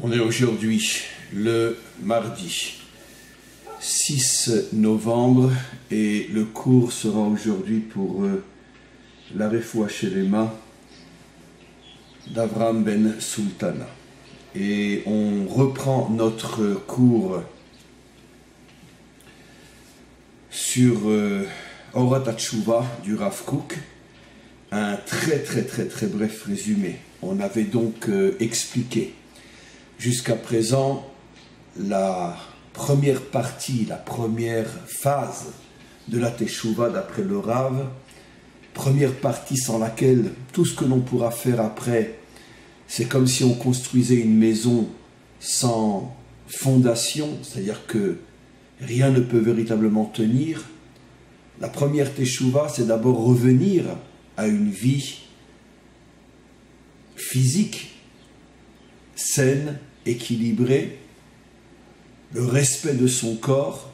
On est aujourd'hui le mardi 6 novembre et le cours sera aujourd'hui pour la Refoua Shelema d'Avram Ben Sultana. Et on reprend notre cours sur Orat HaTshuva du Rav Kook, un très bref résumé. On avait donc expliqué jusqu'à présent la première partie, la première phase de la Teshuva d'après le Rav, première partie sans laquelle tout ce que l'on pourra faire après, c'est comme si on construisait une maison sans fondation, c'est-à-dire que rien ne peut véritablement tenir. La première Teshuva, c'est d'abord revenir à une vie physique, saine, équilibrée, le respect de son corps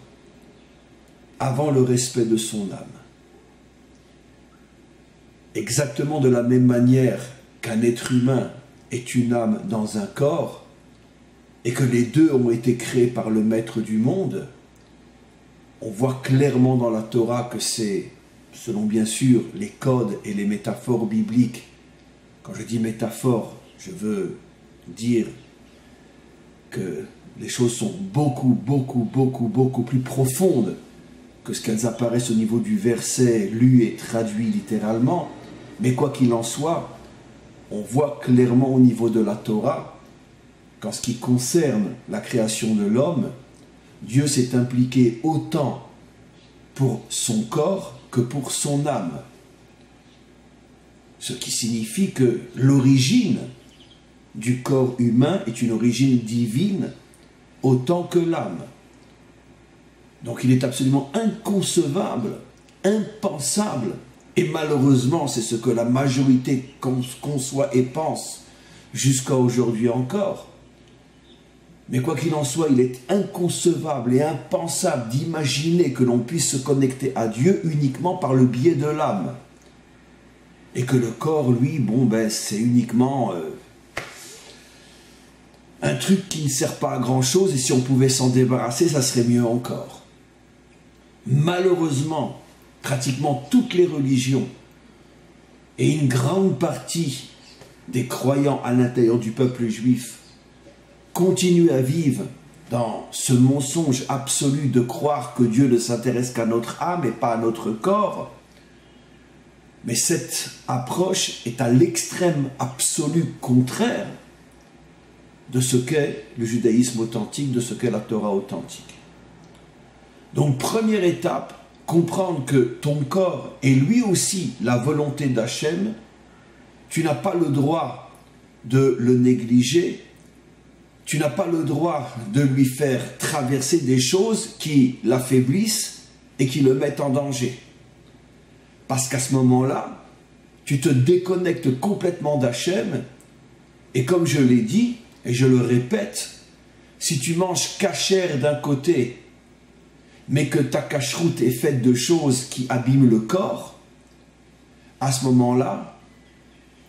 avant le respect de son âme. Exactement de la même manière qu'un être humain est une âme dans un corps et que les deux ont été créés par le maître du monde, on voit clairement dans la Torah que c'est, selon bien sûr les codes et les métaphores bibliques, quand je dis métaphore, je veux dire que les choses sont beaucoup plus profondes que ce qu'elles apparaissent au niveau du verset lu et traduit littéralement. Mais quoi qu'il en soit, on voit clairement au niveau de la Torah qu'en ce qui concerne la création de l'homme, Dieu s'est impliqué autant pour son corps que pour son âme. Ce qui signifie que l'origine du corps humain est une origine divine autant que l'âme. Donc il est absolument inconcevable, impensable, et malheureusement c'est ce que la majorité conçoit et pense jusqu'à aujourd'hui encore. Mais quoi qu'il en soit, il est inconcevable et impensable d'imaginer que l'on puisse se connecter à Dieu uniquement par le biais de l'âme. Et que le corps, lui, c'est uniquement un truc qui ne sert pas à grand chose, et si on pouvait s'en débarrasser, ça serait mieux encore. Malheureusement, pratiquement toutes les religions et une grande partie des croyants à l'intérieur du peuple juif continuent à vivre dans ce mensonge absolu de croire que Dieu ne s'intéresse qu'à notre âme et pas à notre corps. Mais cette approche est à l'extrême absolu contraire de ce qu'est le judaïsme authentique, de ce qu'est la Torah authentique. Donc, première étape, comprendre que ton corps est lui aussi la volonté d'Hachem. Tu n'as pas le droit de le négliger. Tu n'as pas le droit de lui faire traverser des choses qui l'affaiblissent et qui le mettent en danger. Parce qu'à ce moment-là, tu te déconnectes complètement d'Hachem. Et comme je l'ai dit, et je le répète, si tu manges kasher d'un côté, mais que ta cacheroute est faite de choses qui abîment le corps, à ce moment-là,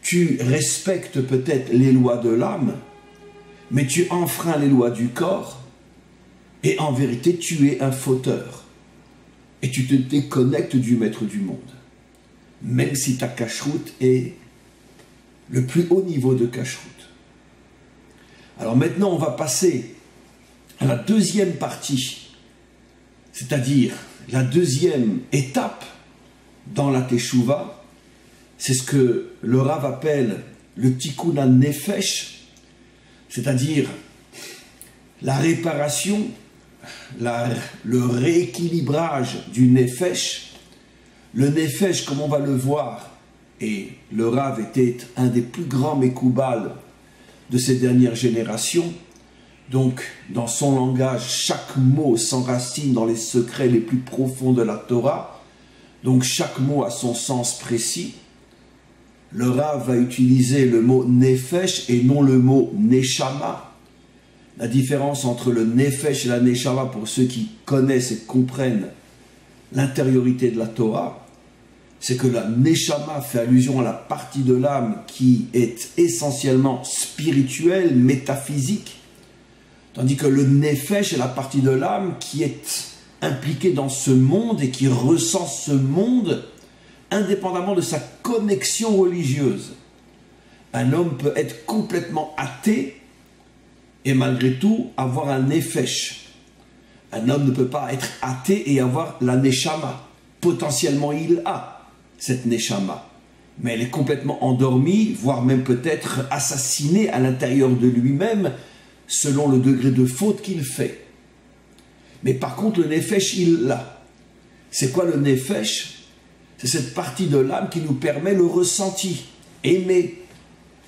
tu respectes peut-être les lois de l'âme, mais tu enfreins les lois du corps, et en vérité, tu es un fauteur. Et tu te déconnectes du maître du monde. Même si ta cacheroute est le plus haut niveau de cacheroute. Alors maintenant, on va passer à la deuxième partie, c'est-à-dire la deuxième étape dans la Teshuva. C'est ce que le Rav appelle le Tikkun HaNefesh, c'est-à-dire la réparation, le rééquilibrage du Nefesh. Le Nefesh, comme on va le voir, et le Rav était un des plus grands Mekoubal de ces dernières générations, donc dans son langage, chaque mot s'enracine dans les secrets les plus profonds de la Torah, donc chaque mot a son sens précis. Le Rav va utiliser le mot Nefesh et non le mot Neshama. La différence entre le Nefesh et la Neshama, pour ceux qui connaissent et comprennent l'intériorité de la Torah, c'est que la Neshama fait allusion à la partie de l'âme qui est essentiellement spirituelle, métaphysique, Tandis que le nefesh est la partie de l'âme qui est impliquée dans ce monde et qui ressent ce monde indépendamment de sa connexion religieuse. Un homme peut être complètement athée et malgré tout avoir un nefesh. Un homme ne peut pas être athée et avoir la neshama. Potentiellement il a cette neshama, mais elle est complètement endormie, voire même peut-être assassinée à l'intérieur de lui-même selon le degré de faute qu'il fait. Mais par contre le nefesh il l'a. C'est quoi le nefesh? C'est cette partie de l'âme qui nous permet le ressenti, aimer,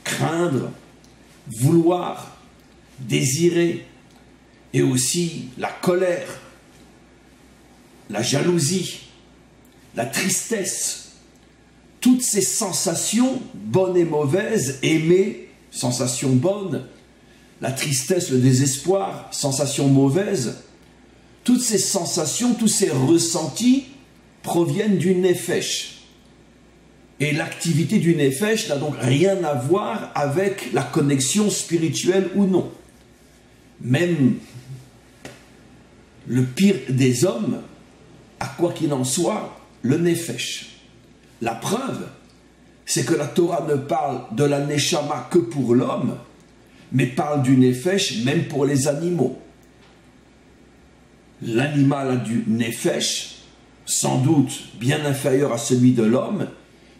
craindre, vouloir, désirer, et aussi la colère, la jalousie, la tristesse, toutes ces sensations bonnes et mauvaises, aimer, sensation bonne, la tristesse, le désespoir, sensation mauvaise, toutes ces sensations, tous ces ressentis proviennent du nefesh. Et l'activité du nefesh n'a donc rien à voir avec la connexion spirituelle ou non. Même le pire des hommes, à quoi qu'il en soit, le nefesh. La preuve, c'est que la Torah ne parle de la neshama que pour l'homme, mais parle du nefesh même pour les animaux. L'animal a du nefesh, sans doute bien inférieur à celui de l'homme,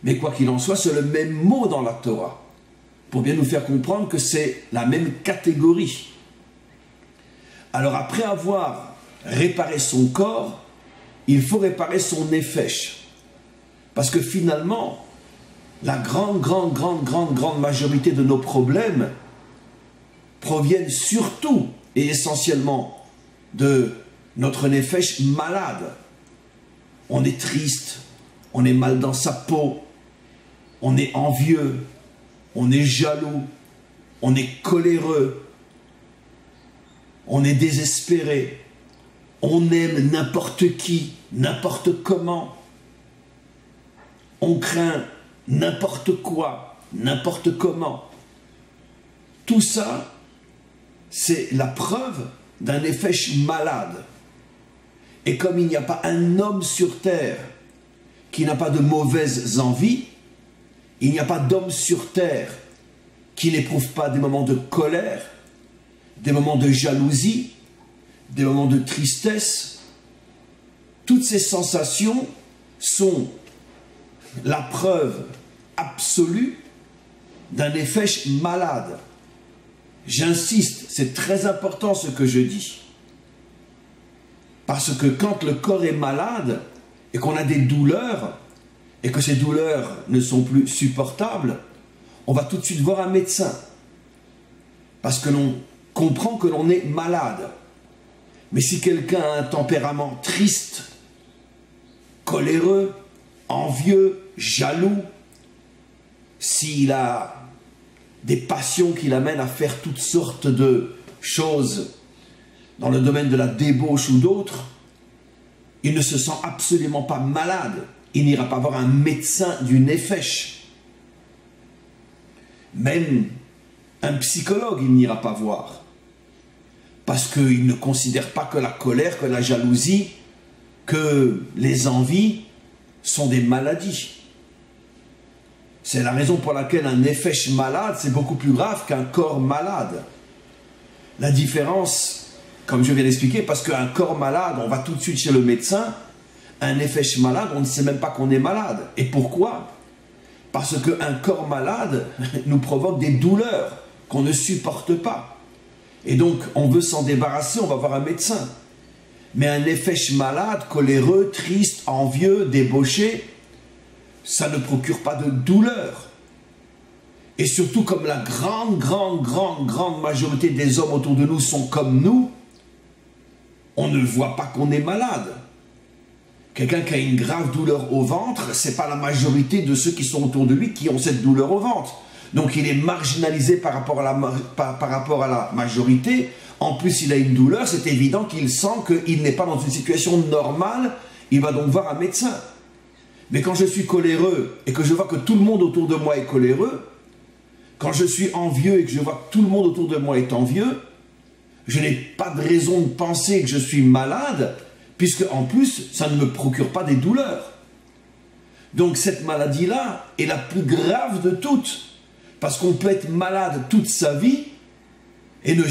mais quoi qu'il en soit, c'est le même mot dans la Torah, pour bien nous faire comprendre que c'est la même catégorie. Alors après avoir réparé son corps, il faut réparer son nefesh. Parce que finalement, la grande majorité de nos problèmes proviennent surtout et essentiellement de notre nefesh malade. On est triste, on est mal dans sa peau, on est envieux, on est jaloux, on est coléreux, on est désespéré, on aime n'importe qui, n'importe comment, on craint n'importe quoi, n'importe comment. Tout ça, c'est la preuve d'un nefesh malade. Et comme il n'y a pas un homme sur terre qui n'a pas de mauvaises envies, il n'y a pas d'homme sur terre qui n'éprouve pas des moments de colère, des moments de jalousie, des moments de tristesse. Toutes ces sensations sont la preuve absolue d'un nefesh malade. J'insiste, c'est très important ce que je dis. Parce que quand le corps est malade et qu'on a des douleurs, et que ces douleurs ne sont plus supportables, on va tout de suite voir un médecin. Parce que l'on comprend que l'on est malade. Mais si quelqu'un a un tempérament triste, coléreux, envieux, jaloux, s'il a des passions qui l'amènent à faire toutes sortes de choses dans le domaine de la débauche ou d'autres, il ne se sent absolument pas malade. Il n'ira pas voir un médecin du nefesh. Même un psychologue, il n'ira pas voir. Parce qu'il ne considère pas que la colère, que la jalousie, que les envies sont des maladies. C'est la raison pour laquelle un nefesh malade, c'est beaucoup plus grave qu'un corps malade. La différence, comme je viens d'expliquer, parce qu'un corps malade, on va tout de suite chez le médecin. Un nefesh malade, on ne sait même pas qu'on est malade. Et pourquoi? Parce qu'un corps malade nous provoque des douleurs qu'on ne supporte pas. Et donc, on veut s'en débarrasser, on va voir un médecin. Mais un nefesh malade, coléreux, triste, envieux, débauché, ça ne procure pas de douleur. Et surtout, comme la grande majorité des hommes autour de nous sont comme nous, on ne voit pas qu'on est malade. Quelqu'un qui a une grave douleur au ventre, ce n'est pas la majorité de ceux qui sont autour de lui qui ont cette douleur au ventre. Donc il est marginalisé par rapport à la majorité. En plus, il a une douleur, c'est évident qu'il sent qu'il n'est pas dans une situation normale. Il va donc voir un médecin. Mais quand je suis coléreux et que je vois que tout le monde autour de moi est coléreux, quand je suis envieux et que je vois que tout le monde autour de moi est envieux, je n'ai pas de raison de penser que je suis malade, puisque en plus, ça ne me procure pas des douleurs. Donc cette maladie-là est la plus grave de toutes, parce qu'on peut être malade toute sa vie et ne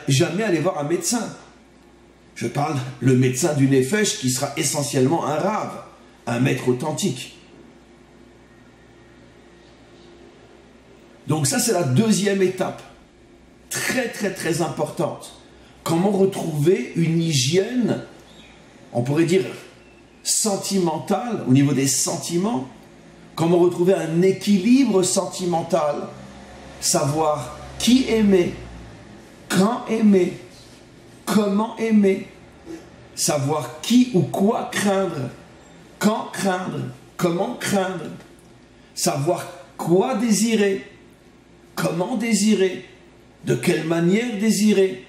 jamais aller voir un médecin. Je parle le médecin du Nefesh qui sera essentiellement un rave, un maître authentique. Donc ça, c'est la deuxième étape, très très très importante. Comment retrouver une hygiène, on pourrait dire sentimentale, au niveau des sentiments. Comment retrouver un équilibre sentimental, savoir qui aimer, quand aimer, comment aimer, savoir qui ou quoi craindre, quand craindre, comment craindre, savoir quoi désirer, comment désirer, de quelle manière désirer,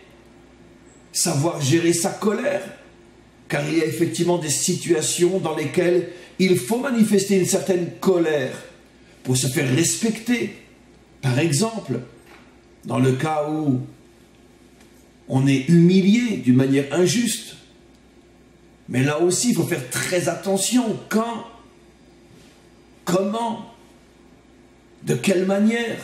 savoir gérer sa colère, car il y a effectivement des situations dans lesquelles il faut manifester une certaine colère pour se faire respecter. Par exemple, dans le cas où on est humilié d'une manière injuste. Mais là aussi, il faut faire très attention. Quand, comment, de quelle manière.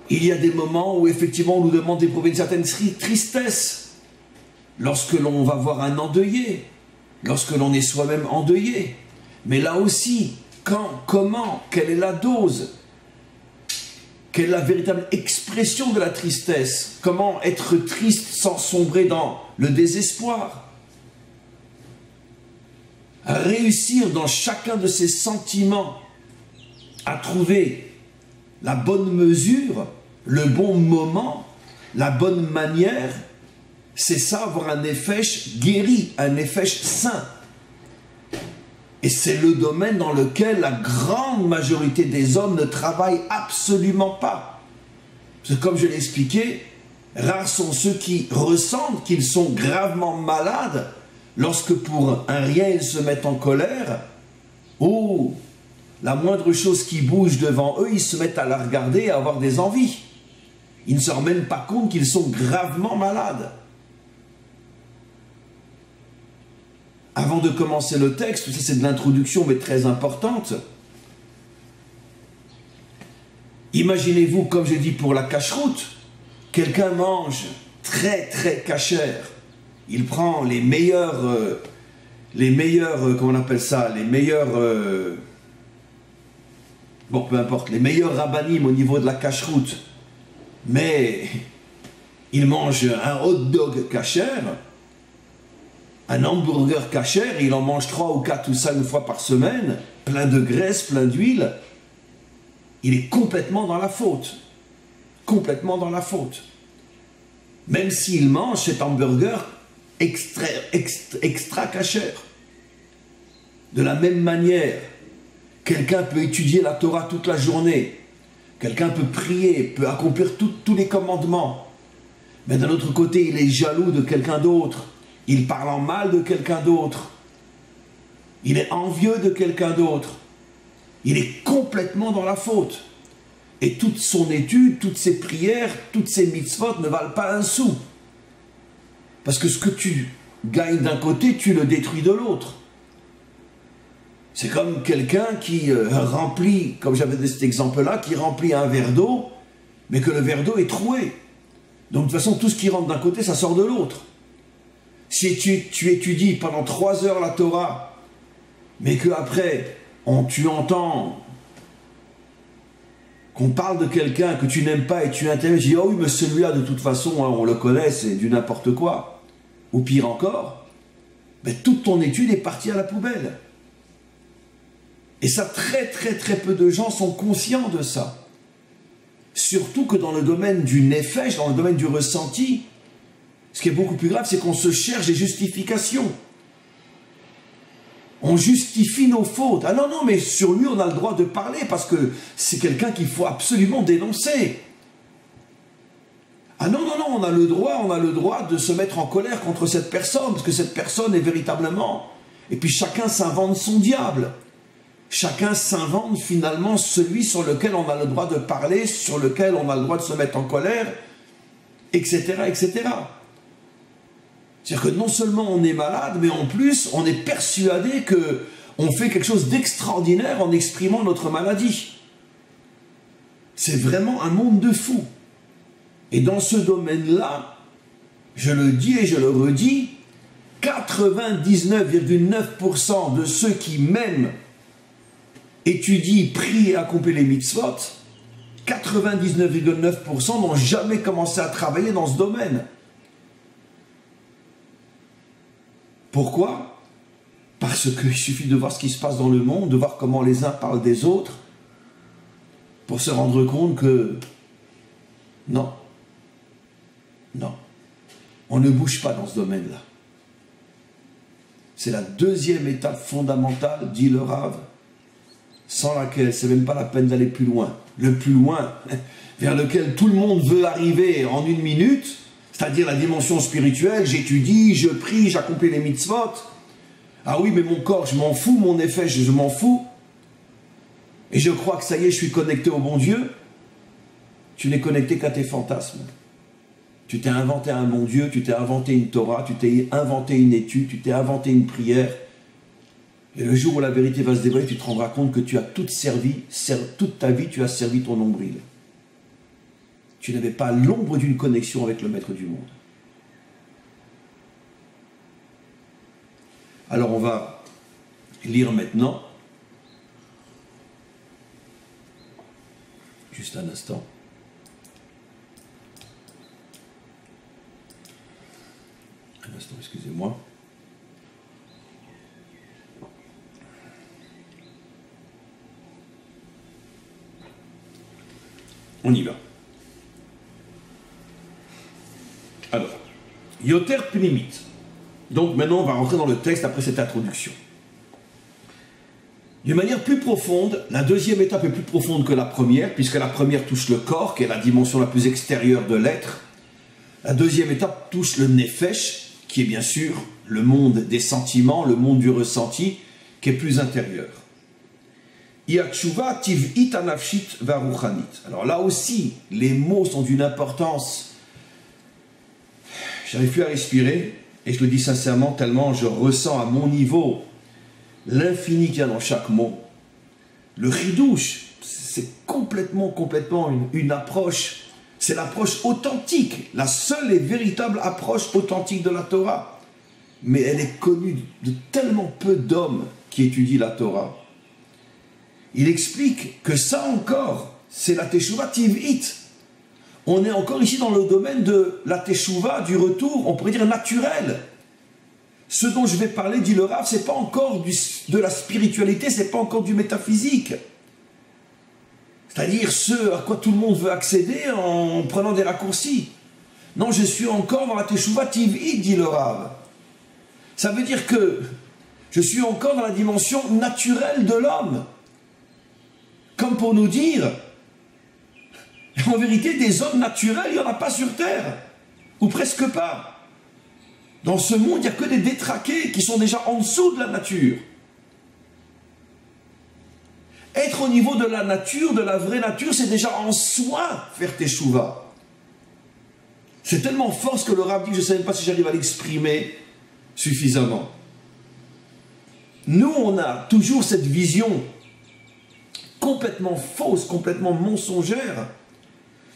Il y a des moments où effectivement on nous demande d'éprouver une certaine tristesse. Lorsque l'on va voir un endeuillé, lorsque l'on est soi-même endeuillé. Mais là aussi, quand, comment, quelle est la dose? Quelle est la véritable expression de la tristesse? Comment être triste sans sombrer dans le désespoir? À réussir dans chacun de ces sentiments à trouver la bonne mesure, le bon moment, la bonne manière, c'est ça, avoir un nefesh guéri, un nefesh sain. Et c'est le domaine dans lequel la grande majorité des hommes ne travaillent absolument pas. Parce que comme je l'ai expliqué, rares sont ceux qui ressentent qu'ils sont gravement malades lorsque pour un rien ils se mettent en colère, ou la moindre chose qui bouge devant eux, ils se mettent à la regarder et à avoir des envies. Ils ne se rendent même pas compte qu'ils sont gravement malades. Avant de commencer le texte, ça c'est de l'introduction mais très importante. Imaginez-vous, comme j'ai dit pour la cacheroute, quelqu'un mange très très cachère. Il prend les meilleurs, comment on appelle ça, les meilleurs, bon peu importe, les meilleurs rabbanim au niveau de la cacheroute. Mais il mange un hot dog cachère, un hamburger cachère, et il en mange 3 ou 4 ou 5 fois par semaine, plein de graisse, plein d'huile. Il est complètement dans la faute. Complètement dans la faute. Même s'il mange cet hamburger extra cachère. De la même manière, quelqu'un peut étudier la Torah toute la journée. Quelqu'un peut prier, peut accomplir tous les commandements. Mais d'un autre côté, il est jaloux de quelqu'un d'autre. Il parle en mal de quelqu'un d'autre. Il est envieux de quelqu'un d'autre. Il est complètement dans la faute. Et toute son étude, toutes ses prières, toutes ses mitzvot ne valent pas un sou. Parce que ce que tu gagnes d'un côté, tu le détruis de l'autre. C'est comme quelqu'un qui remplit, comme j'avais cet exemple-là, qui remplit un verre d'eau, mais que le verre d'eau est troué. Donc de toute façon, tout ce qui rentre d'un côté, ça sort de l'autre. Si tu étudies pendant 3 heures la Torah, mais qu'après, tu entends qu'on parle de quelqu'un que tu n'aimes pas et tu interroges, tu dis « Oh oui, mais celui-là, de toute façon, hein, on le connaît, c'est du n'importe quoi. » Ou pire encore, ben, toute ton étude est partie à la poubelle. Et ça, très très très peu de gens sont conscients de ça. Surtout que dans le domaine du nefesh, dans le domaine du ressenti, ce qui est beaucoup plus grave, c'est qu'on se cherche des justifications. On justifie nos fautes. Ah non, non, mais sur lui, on a le droit de parler parce que c'est quelqu'un qu'il faut absolument dénoncer. Ah non, non, non, on a le droit de se mettre en colère contre cette personne parce que cette personne est véritablement... Et puis chacun s'invente son diable. Chacun s'invente finalement celui sur lequel on a le droit de parler, sur lequel on a le droit de se mettre en colère. etc., etc. C'est-à-dire que non seulement on est malade, mais en plus on est persuadé qu'on fait quelque chose d'extraordinaire en exprimant notre maladie. C'est vraiment un monde de fous. Et dans ce domaine-là, je le dis et je le redis, 99,9% de ceux qui même étudient, prient et accomplissent les mitzvot, 99,9% n'ont jamais commencé à travailler dans ce domaine. Pourquoi? Parce qu'il suffit de voir ce qui se passe dans le monde, de voir comment les uns parlent des autres, pour se rendre compte que non, on ne bouge pas dans ce domaine-là. C'est la deuxième étape fondamentale, dit le Rav, sans laquelle c'est même pas la peine d'aller plus loin. Le plus loin, vers lequel tout le monde veut arriver en une minute, c'est-à-dire la dimension spirituelle, j'étudie, je prie, j'accomplis les mitzvot. Ah oui, mais mon corps, je m'en fous, mon effet, je m'en fous. Et je crois que ça y est, je suis connecté au bon Dieu. Tu n'es connecté qu'à tes fantasmes. Tu t'es inventé un bon Dieu, tu t'es inventé une Torah, tu t'es inventé une étude, tu t'es inventé une prière. Et le jour où la vérité va se dévoiler, tu te rendras compte que tu as toute ta vie, tu as servi ton nombril. Tu n'avais pas l'ombre d'une connexion avec le Maître du monde. Alors on va lire maintenant, juste un instant, excusez-moi. On y va. Alors, Yoter Pnimit. Donc maintenant, on va rentrer dans le texte après cette introduction. D'une manière plus profonde, la deuxième étape est plus profonde que la première, puisque la première touche le corps, qui est la dimension la plus extérieure de l'être. La deuxième étape touche le Nefesh, qui est bien sûr le monde des sentiments, le monde du ressenti, qui est plus intérieur. Yakshuva tiv'it anafshit varuchanit. Alors là aussi, les mots sont d'une importance. J'arrive plus à respirer, et je le dis sincèrement, tellement je ressens à mon niveau l'infini qu'il y a dans chaque mot. Le ridouche, c'est complètement une approche, c'est l'approche authentique, la seule et véritable approche authentique de la Torah. Mais elle est connue de tellement peu d'hommes qui étudient la Torah. Il explique que ça encore, c'est la Teshuvah Tiv'it. On est encore ici dans le domaine de la Teshuvah, du retour, on pourrait dire naturel. Ce dont je vais parler, dit le Rav, c'est pas encore de la spiritualité, c'est pas encore du métaphysique. C'est-à-dire ce à quoi tout le monde veut accéder en prenant des raccourcis. Non, je suis encore dans la Teshuvah Tiv'it, dit le Rav. Ça veut dire que je suis encore dans la dimension naturelle de l'homme. Comme pour nous dire, en vérité, des hommes naturels, il n'y en a pas sur Terre. Ou presque pas. Dans ce monde, il n'y a que des détraqués qui sont déjà en dessous de la nature. Être au niveau de la nature, de la vraie nature, c'est déjà en soi faire teshuva. C'est tellement fort ce que le Rav dit, je ne sais même pas si j'arrive à l'exprimer suffisamment. Nous, on a toujours cette vision complètement fausse, complètement mensongère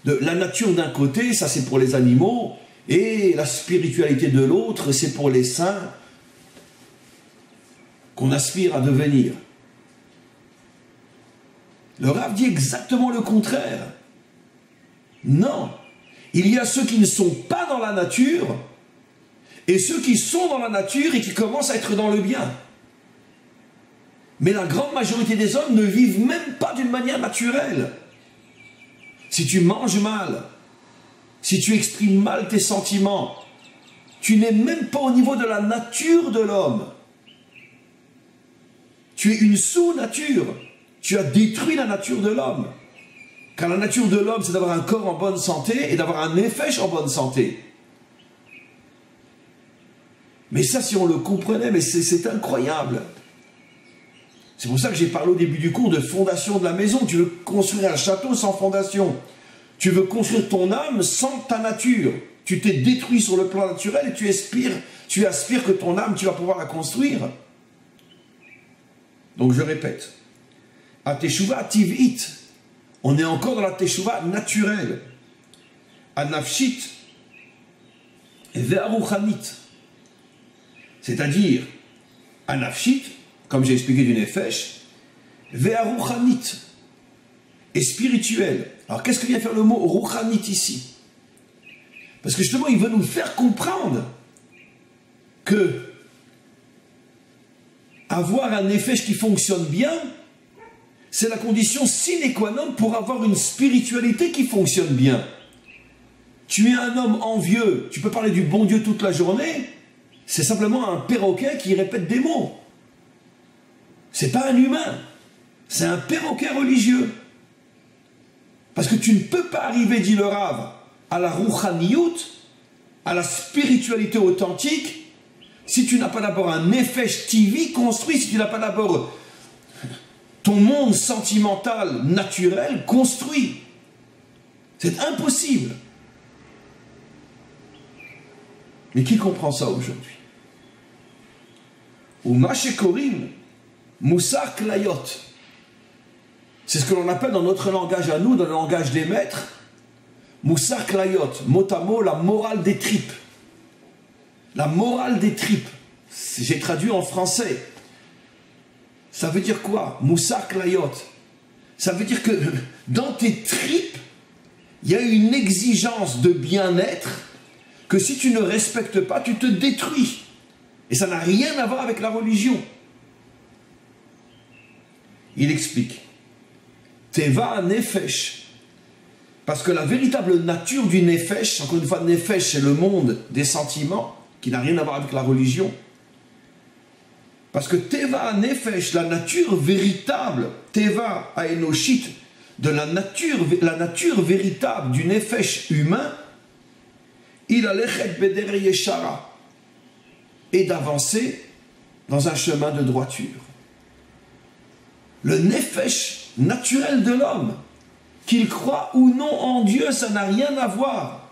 de la nature d'un côté, ça c'est pour les animaux, et la spiritualité de l'autre, c'est pour les saints qu'on aspire à devenir. Le Rav dit exactement le contraire. Non, il y a ceux qui ne sont pas dans la nature et ceux qui sont dans la nature et qui commencent à être dans le bien. Mais la grande majorité des hommes ne vivent même pas d'une manière naturelle. Si tu manges mal, si tu exprimes mal tes sentiments, tu n'es même pas au niveau de la nature de l'homme. Tu es une sous-nature. Tu as détruit la nature de l'homme. Car la nature de l'homme, c'est d'avoir un corps en bonne santé et d'avoir un nefesh en bonne santé. Mais ça, si on le comprenait, mais c'est incroyable. C'est pour ça que j'ai parlé au début du cours de fondation de la maison. Tu veux construire un château sans fondation. Tu veux construire ton âme sans ta nature. Tu t'es détruit sur le plan naturel et tu aspires que ton âme, tu vas pouvoir la construire. Donc je répète, à Teshuva Tiv'it, on est encore dans la Teshuva naturelle. À Nafshit, Ve'aruchanit, c'est-à-dire à Nafshit, comme j'ai expliqué du Nefesh, Ve'aruchanit, et spirituel. Alors qu'est-ce que vient faire le mot Ruchanit ici? Parce que justement, il veut nous faire comprendre que avoir un Nefesh qui fonctionne bien, c'est la condition sine qua non pour avoir une spiritualité qui fonctionne bien. Tu es un homme envieux, tu peux parler du bon Dieu toute la journée, c'est simplement un perroquet qui répète des mots. C'est pas un humain, c'est un perroquet religieux. Parce que tu ne peux pas arriver, dit le Rav, à la Ruchaniyut, à la spiritualité authentique, si tu n'as pas d'abord un Nefesh Tivi construit, si tu n'as pas d'abord ton monde sentimental, naturel, construit. C'est impossible. Mais qui comprend ça aujourd'hui? Ou Mashekorim, Moussar Klayot. C'est ce que l'on appelle dans notre langage à nous, dans le langage des maîtres, Moussar Klayot, mot à mot, la morale des tripes. La morale des tripes. J'ai traduit en français. Ça veut dire quoi? Moussar Klayot. Ça veut dire que dans tes tripes, il y a une exigence de bien-être que si tu ne respectes pas, tu te détruis. Et ça n'a rien à voir avec la religion. Il explique. Teva Nefesh. Parce que la véritable nature du Nefesh, encore une fois, Nefesh, c'est le monde des sentiments, qui n'a rien à voir avec la religion. Parce que Teva Nefesh, la nature véritable, Teva Aenoshit, de la nature véritable du Nefesh humain, il a l'echet beder yeshara, et d'avancer dans un chemin de droiture. Le Nefesh naturel de l'homme, qu'il croit ou non en Dieu, ça n'a rien à voir.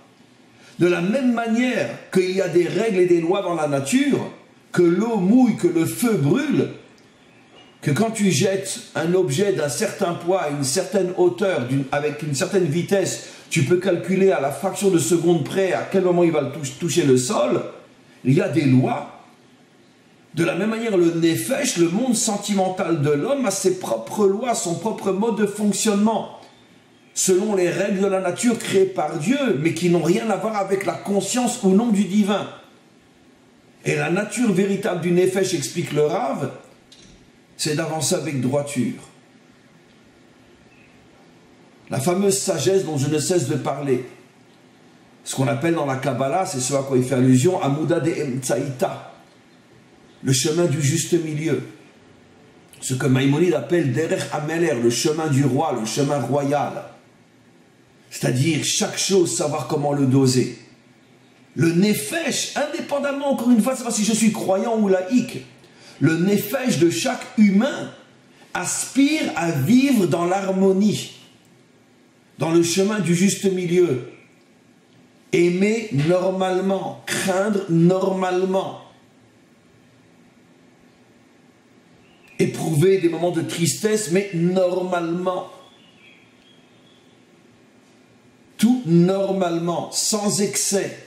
De la même manière qu'il y a des règles et des lois dans la nature, que l'eau mouille, que le feu brûle, que quand tu jettes un objet d'un certain poids, à une certaine hauteur, avec une certaine vitesse, tu peux calculer à la fraction de seconde près à quel moment il va toucher le sol. Il y a des lois. De la même manière, le Nefesh, le monde sentimental de l'homme, a ses propres lois, son propre mode de fonctionnement, selon les règles de la nature créées par Dieu, mais qui n'ont rien à voir avec la conscience ou non du divin. Et la nature véritable du Nefesh, explique le Rav, c'est d'avancer avec droiture. La fameuse sagesse dont je ne cesse de parler, ce qu'on appelle dans la Kabbalah, c'est ce à quoi il fait allusion, Amuda de Emtsaïta, le chemin du juste milieu. Ce que Maïmonide appelle Derech Ameler, le chemin du roi, le chemin royal. C'est-à-dire chaque chose, savoir comment le doser. Le Nefesh, indépendamment, encore une fois, c'est pas si je suis croyant ou laïque, le Nefesh de chaque humain aspire à vivre dans l'harmonie, dans le chemin du juste milieu. Aimer normalement, craindre normalement. Éprouver des moments de tristesse, mais normalement. Tout normalement, sans excès.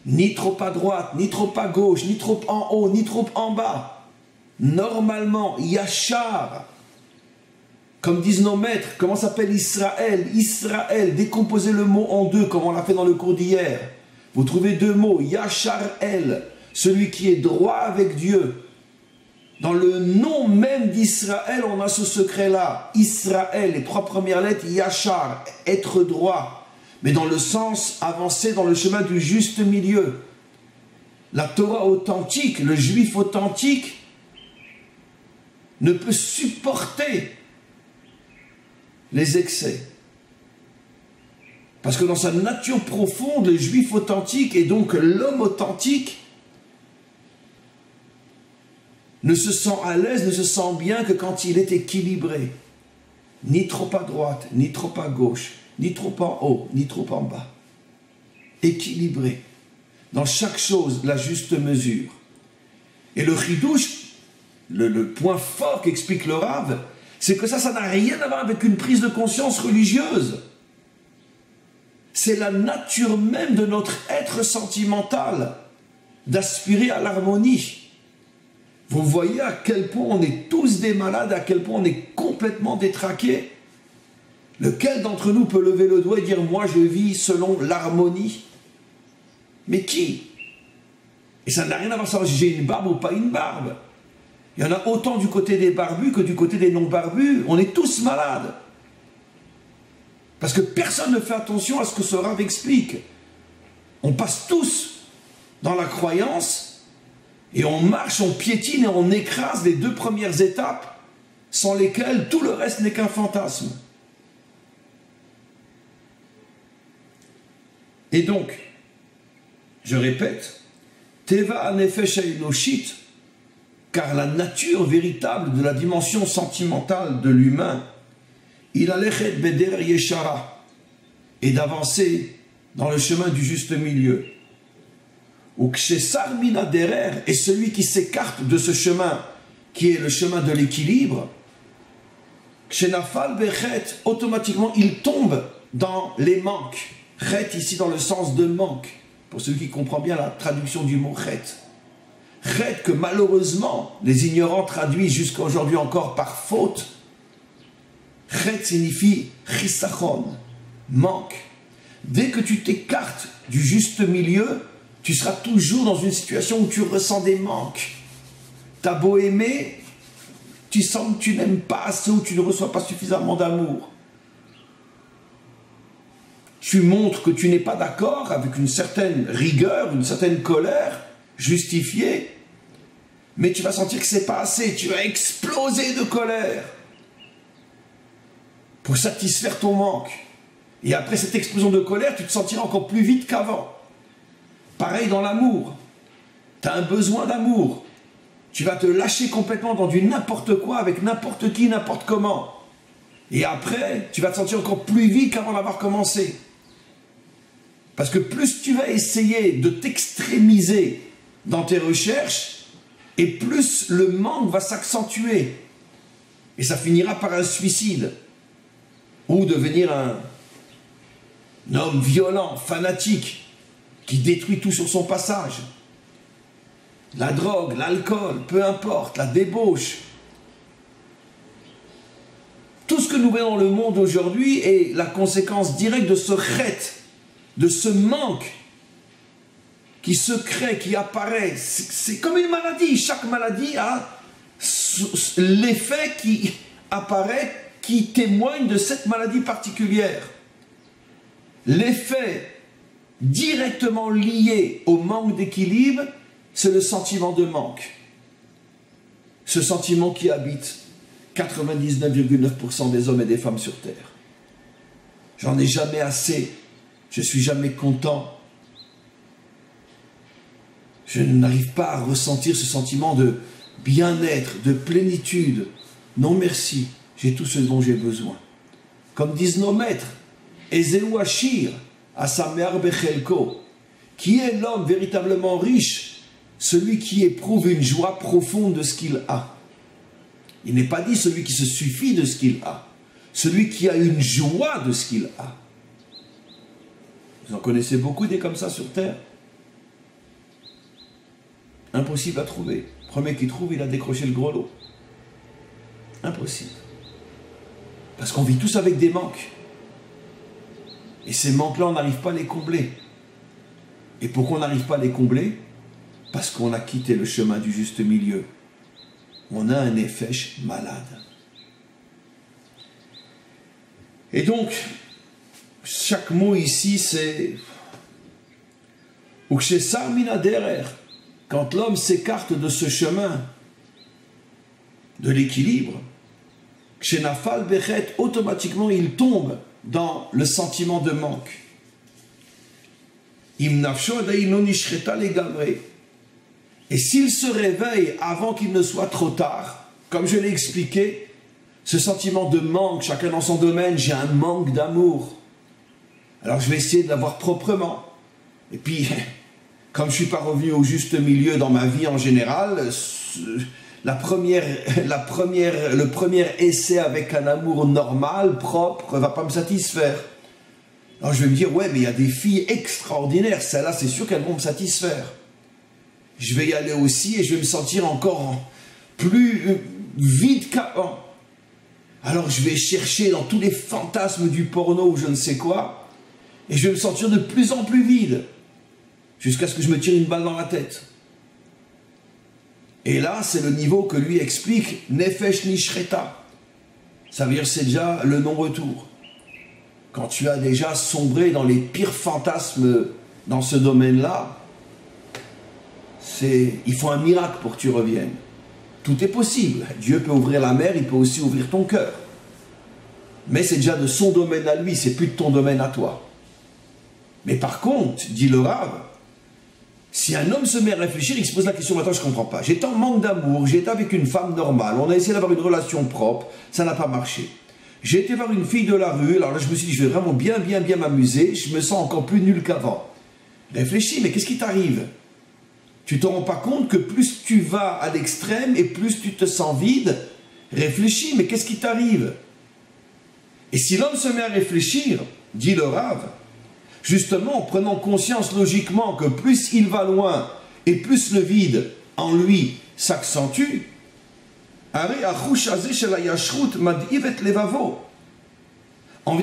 Ni trop à droite, ni trop à gauche, ni trop en haut, ni trop en bas. Normalement, Yachar. Comme disent nos maîtres, comment s'appelle Israël? Israël, décomposez le mot en deux, comme on l'a fait dans le cours d'hier. Vous trouvez deux mots, Yachar El, celui qui est droit avec Dieu. Dans le nom même d'Israël, on a ce secret-là. Israël, les trois premières lettres, Yachar, être droit. Mais dans le sens avancé, dans le chemin du juste milieu. La Torah authentique, le juif authentique, ne peut supporter les excès. Parce que dans sa nature profonde, le juif authentique et donc l'homme authentique ne se sent à l'aise, ne se sent bien que quand il est équilibré. Ni trop à droite, ni trop à gauche. ni trop en haut, ni trop en bas. Équilibré. Dans chaque chose, la juste mesure. Et le chidouche, le point fort qu'explique le Rav, c'est que ça n'a rien à voir avec une prise de conscience religieuse. C'est la nature même de notre être sentimental d'aspirer à l'harmonie. Vous voyez à quel point on est tous des malades, à quel point on est complètement détraqués. Lequel d'entre nous peut lever le doigt et dire « moi je vis selon l'harmonie » Mais qui? Et ça n'a rien à voir avec si j'ai une barbe ou pas une barbe. Il y en a autant du côté des barbus que du côté des non-barbus. On est tous malades. Parce que personne ne fait attention à ce que ce Rav explique. On passe tous dans la croyance et on marche, on piétine et on écrase les 2 premières étapes sans lesquelles tout le reste n'est qu'un fantasme. Et donc, je répète, Teva Anefesh Eloshit, car la nature véritable de la dimension sentimentale de l'humain, il a l'echet beder yeshara, et d'avancer dans le chemin du juste milieu. Ou ksesar mina derer, et celui qui s'écarte de ce chemin, qui est le chemin de l'équilibre, kshenafal bechet, automatiquement il tombe dans les manques. Chet ici dans le sens de manque, pour celui qui comprend bien la traduction du mot chet. Chet que malheureusement les ignorants traduisent jusqu'à aujourd'hui encore par faute. Chet signifie chisachon, manque. Dès que tu t'écartes du juste milieu, tu seras toujours dans une situation où tu ressens des manques. T'as beau aimer, tu sens que tu n'aimes pas assez ou tu ne reçois pas suffisamment d'amour. Tu montres que tu n'es pas d'accord avec une certaine rigueur, une certaine colère justifiée, mais tu vas sentir que c'est pas assez, tu vas exploser de colère pour satisfaire ton manque. Et après cette explosion de colère, tu te sentiras encore plus vite qu'avant. Pareil dans l'amour. Tu as un besoin d'amour. Tu vas te lâcher complètement dans du n'importe quoi, avec n'importe qui, n'importe comment. Et après, tu vas te sentir encore plus vite qu'avant d'avoir commencé. Parce que plus tu vas essayer de t'extrémiser dans tes recherches, et plus le manque va s'accentuer. Et ça finira par un suicide. Ou devenir un homme violent, fanatique, qui détruit tout sur son passage. La drogue, l'alcool, peu importe, la débauche. Tout ce que nous voyons dans le monde aujourd'hui est la conséquence directe de ce chet, de ce manque qui se crée, qui apparaît. C'est comme une maladie. Chaque maladie a l'effet qui apparaît, qui témoigne de cette maladie particulière. L'effet directement lié au manque d'équilibre, c'est le sentiment de manque. Ce sentiment qui habite 99,9% des hommes et des femmes sur Terre. J'en ai jamais assez. Je suis jamais content. Je n'arrive pas à ressentir ce sentiment de bien-être, de plénitude. Non merci, j'ai tout ce dont j'ai besoin. Comme disent nos maîtres, Ezeu Ashir, Asamer Bechelko, qui est l'homme véritablement riche, celui qui éprouve une joie profonde de ce qu'il a. Il n'est pas dit celui qui se suffit de ce qu'il a, celui qui a une joie de ce qu'il a. Vous en connaissez beaucoup des comme ça sur Terre. Impossible à trouver. Le premier qui trouve, il a décroché le gros lot. Impossible. Parce qu'on vit tous avec des manques. Et ces manques-là, on n'arrive pas à les combler. Et pourquoi on n'arrive pas à les combler? Parce qu'on a quitté le chemin du juste milieu. On a un nefesh malade. Et donc, chaque mot ici, c'est Ukshesar mina derer, quand l'homme s'écarte de ce chemin de l'équilibre, Kshenafal bechet, automatiquement il tombe dans le sentiment de manque. Imnafsho adaino nishreta legamre. Et s'il se réveille avant qu'il ne soit trop tard, comme je l'ai expliqué, ce sentiment de manque, chacun dans son domaine, j'ai un manque d'amour. Alors je vais essayer de l'avoir proprement. Et puis, comme je ne suis pas revenu au juste milieu dans ma vie en général, le premier essai avec un amour normal, propre, ne va pas me satisfaire. Alors je vais me dire, ouais, mais il y a des filles extraordinaires, celles-là, c'est sûr qu'elles vont me satisfaire. Je vais y aller aussi et je vais me sentir encore plus vide qu'avant. Alors je vais chercher dans tous les fantasmes du porno ou je ne sais quoi, et je vais me sentir de plus en plus vide, jusqu'à ce que je me tire une balle dans la tête. Et là, c'est le niveau que lui explique, Nefesh Nishreta. Ça veut dire c'est déjà le non-retour. Quand tu as déjà sombré dans les pires fantasmes dans ce domaine-là, il faut un miracle pour que tu reviennes. Tout est possible. Dieu peut ouvrir la mer, il peut aussi ouvrir ton cœur. Mais c'est déjà de son domaine à lui, c'est plus de ton domaine à toi. Mais par contre, dit le Rav, si un homme se met à réfléchir, il se pose la question, maintenant je ne comprends pas. J'étais en manque d'amour, j'étais avec une femme normale, on a essayé d'avoir une relation propre, ça n'a pas marché. J'ai été voir une fille de la rue, alors là je me suis dit, je vais vraiment bien m'amuser, je me sens encore plus nul qu'avant. Réfléchis, mais qu'est-ce qui t'arrive? Tu ne te rends pas compte que plus tu vas à l'extrême et plus tu te sens vide? Réfléchis, mais qu'est-ce qui t'arrive? Et si l'homme se met à réfléchir, dit le Rav, justement en prenant conscience logiquement que plus il va loin et plus le vide en lui s'accentue, en vérité,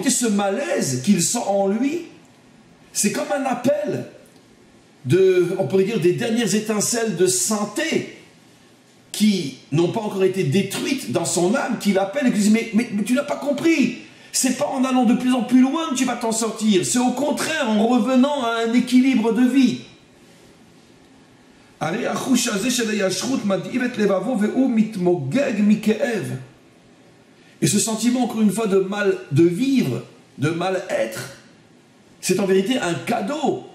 ce malaise qu'il sent en lui, c'est comme un appel on pourrait dire, des dernières étincelles de santé qui n'ont pas encore été détruites dans son âme, qui l'appellent et qui disent mais tu n'as pas compris, c'est pas en allant de plus en plus loin que tu vas t'en sortir, c'est au contraire en revenant à un équilibre de vie. Et ce sentiment, encore une fois, de mal de vivre, de mal-être, c'est en vérité un cadeau.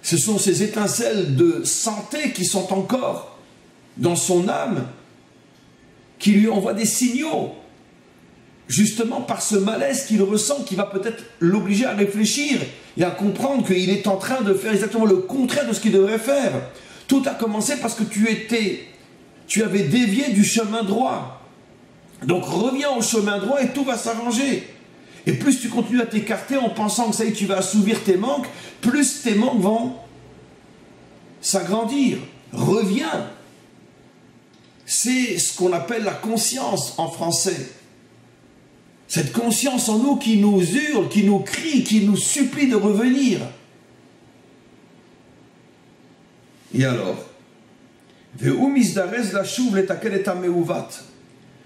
Ce sont ces étincelles de santé qui sont encore dans son âme, qui lui envoient des signaux, justement par ce malaise qu'il ressent, qui va peut-être l'obliger à réfléchir et à comprendre qu'il est en train de faire exactement le contraire de ce qu'il devrait faire. Tout a commencé parce que tu avais dévié du chemin droit. Donc reviens au chemin droit et tout va s'arranger. Et plus tu continues à t'écarter en pensant que ça y est, tu vas assouvir tes manques, plus tes manques vont s'agrandir. Reviens. C'est ce qu'on appelle la conscience en français. Cette conscience en nous qui nous hurle, qui nous crie, qui nous supplie de revenir. Et alors,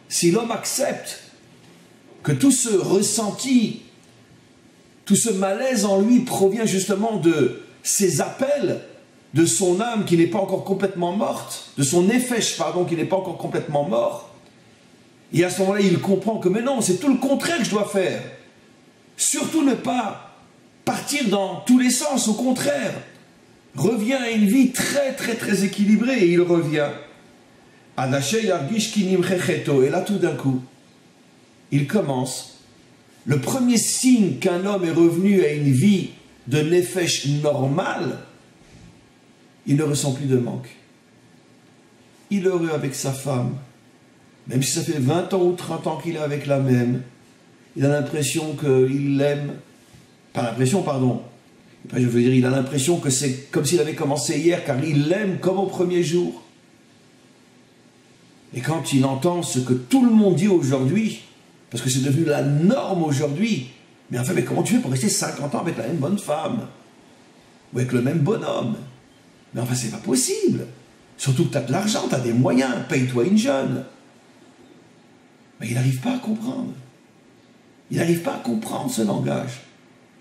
si l'homme accepte que tout ce ressenti, tout ce malaise en lui provient justement de ces appels de son âme qui n'est pas encore complètement morte, de son nefesh, pardon, qui n'est pas encore complètement mort, et à ce moment-là, il comprend que mais non, c'est tout le contraire que je dois faire. Surtout ne pas partir dans tous les sens, au contraire. Revient à une vie très équilibrée, et il revient. Et là, tout d'un coup, il commence. Le premier signe qu'un homme est revenu à une vie de nefesh normale, il ne ressent plus de manque. Il est heureux avec sa femme. Même si ça fait 20 ans ou 30 ans qu'il est avec la même, il a l'impression qu'il l'aime. Pas l'impression, pardon. Je veux dire, il a l'impression que c'est comme s'il avait commencé hier, car il l'aime comme au premier jour. Et quand il entend ce que tout le monde dit aujourd'hui, parce que c'est devenu la norme aujourd'hui, mais enfin, mais comment tu fais pour rester 50 ans avec la même bonne femme? Ou avec le même bonhomme? Mais enfin, c'est pas possible. Surtout que tu as de l'argent, tu as des moyens, paye-toi une jeune. Mais il n'arrive pas à comprendre. Il n'arrive pas à comprendre ce langage.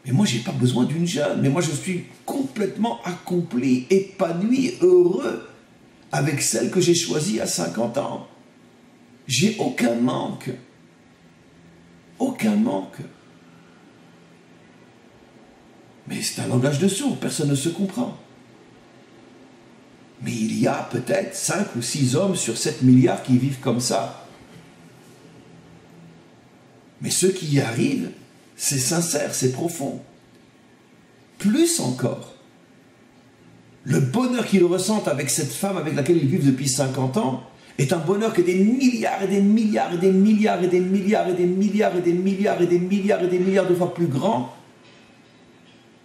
Mais moi, je n'ai pas besoin d'une jeune. Mais moi, je suis complètement accompli, épanoui, heureux avec celle que j'ai choisie à 50 ans. J'ai aucun manque. Aucun manque. Mais c'est un langage de sourd, personne ne se comprend. Mais il y a peut-être 5 ou 6 hommes sur 7 milliards qui vivent comme ça. Mais ceux qui y arrivent, c'est sincère, c'est profond. plus encore. Le bonheur qu'ils ressentent avec cette femme avec laquelle ils vivent depuis 50 ans est un bonheur que des milliards et des milliards et des milliards et des milliards et des milliards et des milliards et des milliards et des milliards de fois plus grand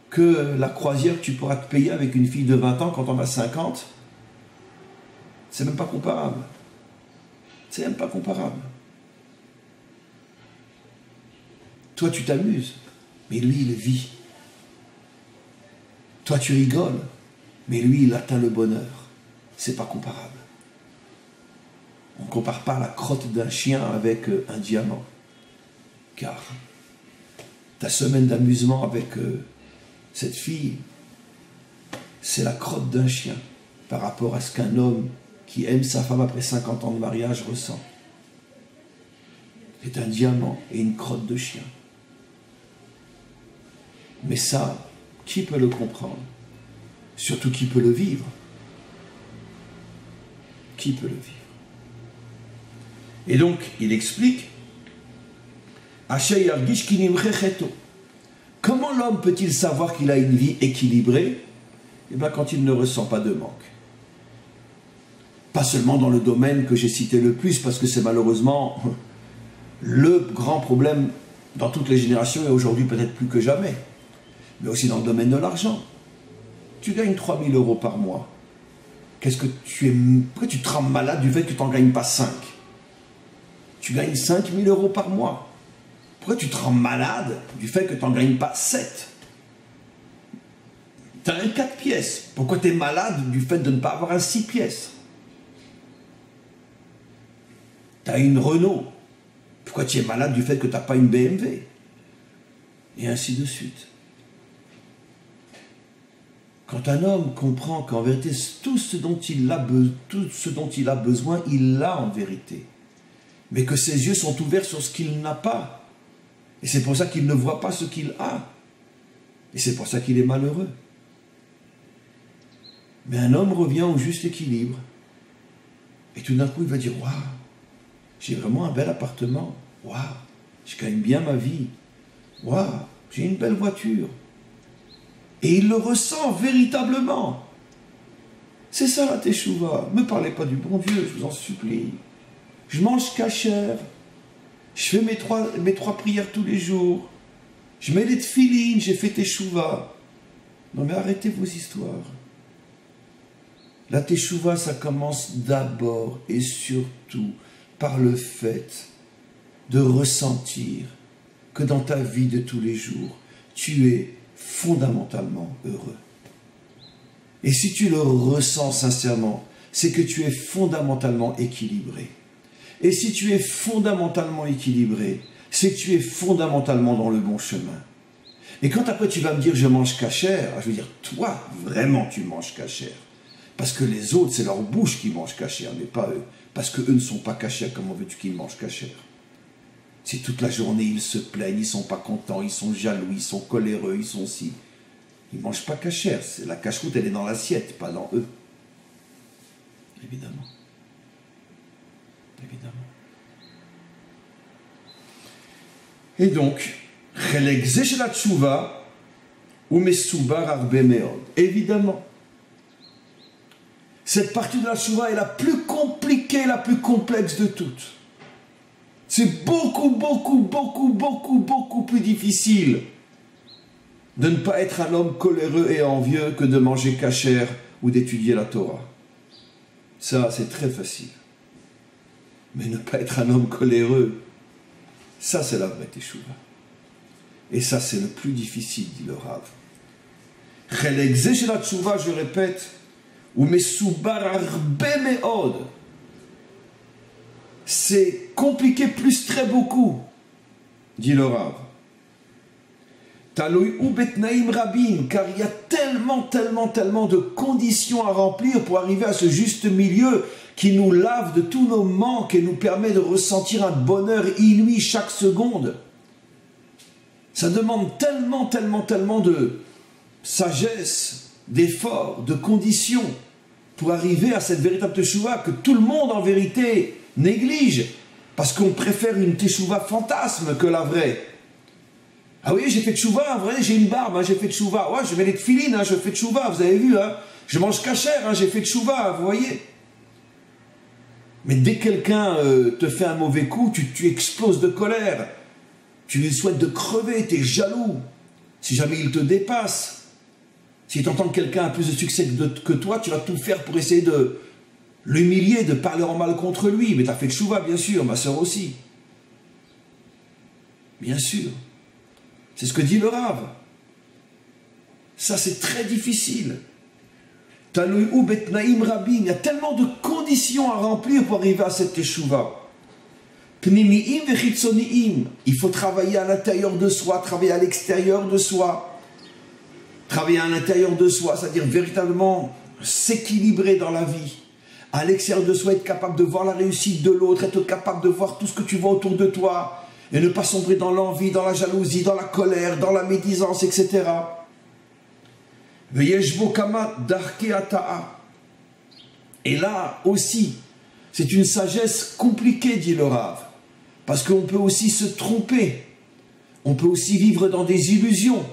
que la croisière que tu pourras te payer avec une fille de 20 ans quand on a 50. C'est même pas comparable. C'est même pas comparable. Toi, tu t'amuses, mais lui, il vit. Toi, tu rigoles, mais lui, il atteint le bonheur. C'est pas comparable. On ne compare pas la crotte d'un chien avec un diamant. Car ta semaine d'amusement avec cette fille, c'est la crotte d'un chien par rapport à ce qu'un homme qui aime sa femme après 50 ans de mariage ressent. C'est un diamant et une crotte de chien. Mais ça, qui peut le comprendre? Surtout qui peut le vivre? Qui peut le vivre? Et donc, il explique comment l'homme peut-il savoir qu'il a une vie équilibrée? Eh bien, quand il ne ressent pas de manque. Pas seulement dans le domaine que j'ai cité le plus, parce que c'est malheureusement le grand problème dans toutes les générations et aujourd'hui peut-être plus que jamais, mais aussi dans le domaine de l'argent. Tu gagnes 3 000 € par mois. Pourquoi tu te rends malade du fait que tu n'en gagnes pas 5? Tu gagnes 5 000 € par mois. Pourquoi tu te rends malade du fait que tu n'en gagnes pas 7? Tu as un 4 pièces. Pourquoi tu es malade du fait de ne pas avoir un 6 pièces? Tu as une Renault. Pourquoi tu es malade du fait que tu n'as pas une BMW? Et ainsi de suite. Quand un homme comprend qu'en vérité, tout ce dont il a besoin, il l'a en vérité. Mais que ses yeux sont ouverts sur ce qu'il n'a pas. Et c'est pour ça qu'il ne voit pas ce qu'il a. Et c'est pour ça qu'il est malheureux. Mais un homme revient au juste équilibre. Et tout d'un coup, il va dire, waouh, j'ai vraiment un bel appartement. Waouh, je gagne bien ma vie. Waouh, j'ai une belle voiture. Et il le ressent véritablement. C'est ça la teshuva. Ne me parlez pas du bon Dieu, je vous en supplie. Je mange kasher. Je fais mes trois prières tous les jours. Je mets les tefilines, j'ai fait teshuva. Non mais arrêtez vos histoires. La teshuva, ça commence d'abord et surtout par le fait de ressentir que dans ta vie de tous les jours, tu es fondamentalement heureux. Et si tu le ressens sincèrement, c'est que tu es fondamentalement équilibré. Et si tu es fondamentalement équilibré, c'est que tu es fondamentalement dans le bon chemin. Et quand après tu vas me dire je mange kasher, je veux dire toi, vraiment tu manges kasher. Parce que les autres, c'est leur bouche qui mange kasher, mais pas eux. Parce qu'eux ne sont pas kasher, comment veux-tu qu'ils mangent kasher? Si toute la journée ils se plaignent, ils ne sont pas contents, ils sont jaloux, ils sont coléreux, ils sont si. Ils ne mangent pas kasher. La cacheroute, elle est dans l'assiette, pas dans eux. Évidemment. Évidemment. Et donc, évidemment, cette partie de la tchouva est la plus compliquée, la plus complexe de toutes. C'est beaucoup plus difficile de ne pas être un homme coléreux et envieux que de manger kasher ou d'étudier la Torah. Ça, c'est très facile. Mais ne pas être un homme coléreux, ça, c'est la vraie teshuva. Et ça, c'est le plus difficile, dit le Rav. La teshuva, je répète, ou mesoubar arbe meod. C'est compliqué plus très beaucoup, dit le Rav. Taloui ou betnaim rabin, car il y a tellement de conditions à remplir pour arriver à ce juste milieu qui nous lave de tous nos manques et nous permet de ressentir un bonheur inouï chaque seconde. Ça demande tellement de sagesse, d'efforts, de conditions pour arriver à cette véritable teshuva que tout le monde en vérité néglige parce qu'on préfère une teshuva fantasme que la vraie. Ah oui, j'ai fait tchouva, vrai, j'ai une barbe, hein, j'ai fait tchouva. Ouais, je mets les tefilines, hein, je fais tchouva, vous avez vu, hein. Je mange cachère, hein, j'ai fait tchouva, vous voyez. Mais dès que quelqu'un te fait un mauvais coup, tu exploses de colère. Tu lui souhaites de crever, tu es jaloux. Si jamais il te dépasse, si tu entends que quelqu'un a plus de succès que toi, tu vas tout faire pour essayer de l'humilier, de parler en mal contre lui. Mais tu as fait tchouva, bien sûr, ma soeur aussi. Bien sûr. C'est ce que dit le Rav. Ça, c'est très difficile. Il y a tellement de conditions à remplir pour arriver à cette teshuva. Il faut travailler à l'intérieur de soi, travailler à l'extérieur de soi. Travailler à l'intérieur de soi, c'est-à-dire véritablement s'équilibrer dans la vie. À l'extérieur de soi, être capable de voir la réussite de l'autre, être capable de voir tout ce que tu vois autour de toi, et ne pas sombrer dans l'envie, dans la jalousie, dans la colère, dans la médisance, etc. Et là aussi, c'est une sagesse compliquée, dit le Rav, parce qu'on peut aussi se tromper, on peut aussi vivre dans des illusions.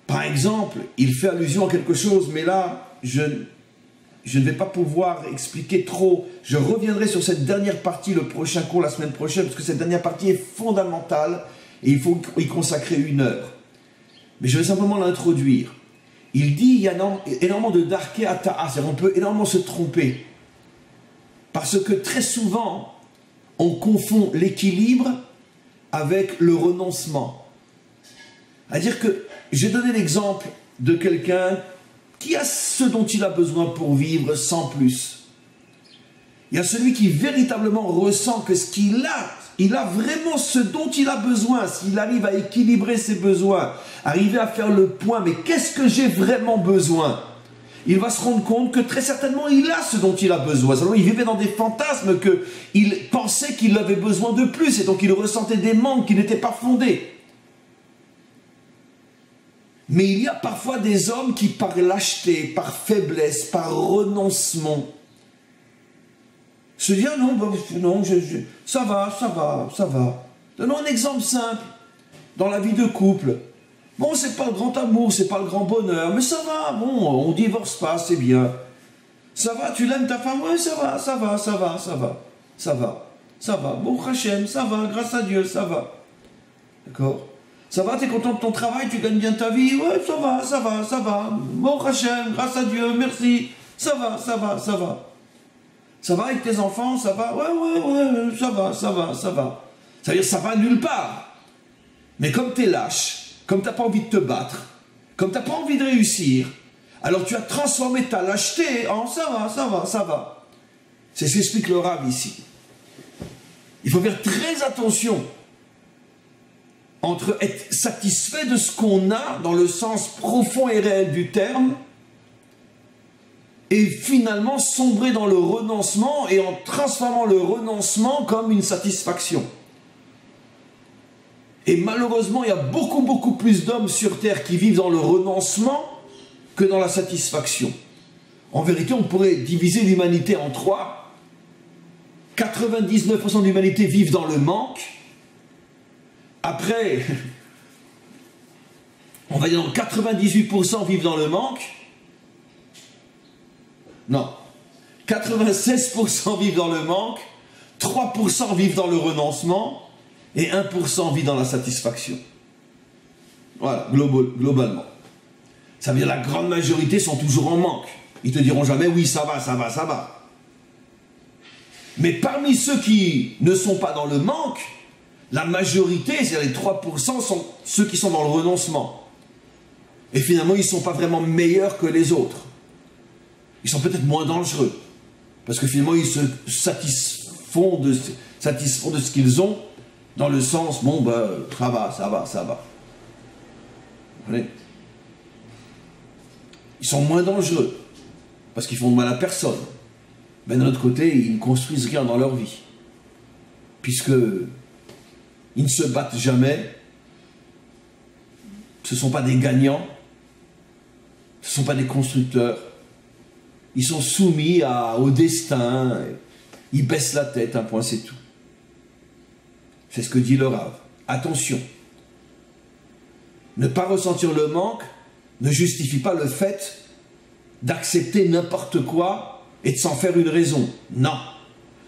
Par exemple, il fait allusion à quelque chose, mais là, je ne vais pas pouvoir expliquer trop. Je reviendrai sur cette dernière partie le prochain cours, la semaine prochaine, parce que cette dernière partie est fondamentale et il faut y consacrer 1 heure. Mais je vais simplement l'introduire. Il dit, il y a énormément de darké ata'a, c'est-à-dire on peut énormément se tromper. Parce que très souvent, on confond l'équilibre avec le renoncement. C'est-à-dire que, j'ai donné l'exemple de quelqu'un qui a ce dont il a besoin pour vivre sans plus. Il y a celui qui véritablement ressent que ce qu'il a, il a vraiment ce dont il a besoin. S'il arrive à équilibrer ses besoins, arriver à faire le point, mais qu'est-ce que j'ai vraiment besoin? Il va se rendre compte que très certainement il a ce dont il a besoin. Seulement il vivait dans des fantasmes qu'il pensait qu'il avait besoin de plus et donc il ressentait des manques qui n'étaient pas fondés. Mais il y a parfois des hommes qui, par lâcheté, par faiblesse, par renoncement, se disent « Ah non, non ça va. » Donnons un exemple simple. Dans la vie de couple, bon, c'est pas le grand amour, c'est pas le grand bonheur, mais ça va, bon, on divorce pas, c'est bien. Ça va, tu l'aimes ta femme? Oui, ça va. Bon, Hachem, ça va, grâce à Dieu, ça va. D'accord? Ça va, t'es content de ton travail, tu gagnes bien ta vie? Ouais, ça va. Bon, Hachem, grâce à Dieu, merci. Ça va. Ça va avec tes enfants? Ça va? Ouais, ça va. Ça veut dire ça va nulle part. Mais comme t'es lâche, comme t'as pas envie de te battre, comme t'as pas envie de réussir, alors tu as transformé ta lâcheté en ça va. C'est ce qu'explique le Rav ici. Il faut faire très attention entre être satisfait de ce qu'on a dans le sens profond et réel du terme et finalement sombrer dans le renoncement et en transformant le renoncement comme une satisfaction. Et malheureusement, il y a beaucoup plus d'hommes sur terre qui vivent dans le renoncement que dans la satisfaction. En vérité, on pourrait diviser l'humanité en 3. 99% de l'humanité vivent dans le manque. Après, on va dire 98% vivent dans le manque. Non. 96% vivent dans le manque, 3% vivent dans le renoncement, et 1% vit dans la satisfaction. Voilà, globalement. Ça veut dire que la grande majorité sont toujours en manque. Ils te diront jamais, oui, ça va. Mais parmi ceux qui ne sont pas dans le manque, la majorité, c'est-à-dire les 3%, sont ceux qui sont dans le renoncement. Et finalement, ils ne sont pas vraiment meilleurs que les autres. Ils sont peut-être moins dangereux. Parce que finalement, ils se satisfont de ce qu'ils ont, dans le sens, bon, ça va. Vous voyez? Ils sont moins dangereux, parce qu'ils font de mal à personne. Mais d'un autre côté, ils ne construisent rien dans leur vie. Puisque ils ne se battent jamais, ce ne sont pas des gagnants, ce ne sont pas des constructeurs, ils sont soumis au destin, ils baissent la tête, un point c'est tout. C'est ce que dit le Rav. Attention, Ne pas ressentir le manque ne justifie pas le fait d'accepter n'importe quoi et de s'en faire une raison. Non.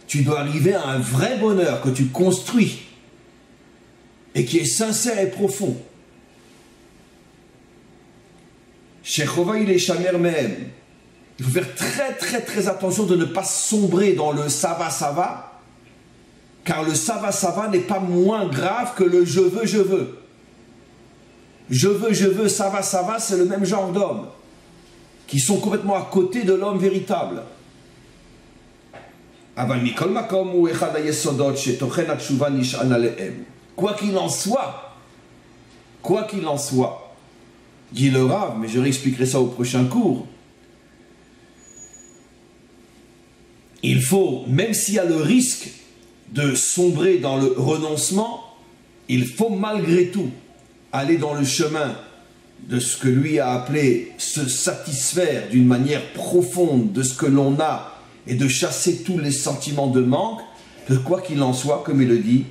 Tu dois arriver à un vrai bonheur que tu construis et qui est sincère et profond. Shechova il est chamer même. Il faut faire très attention de ne pas sombrer dans le ça va, car le ça va n'est pas moins grave que le je veux. Je veux, ça va, c'est le même genre d'hommes qui sont complètement à côté de l'homme véritable. Quoi qu'il en soit, dit le Rav, mais je réexpliquerai ça au prochain cours, il faut, même s'il y a le risque de sombrer dans le renoncement, il faut malgré tout aller dans le chemin de ce que lui a appelé se satisfaire d'une manière profonde de ce que l'on a et de chasser tous les sentiments de manque, que quoi qu'il en soit, comme il le dit,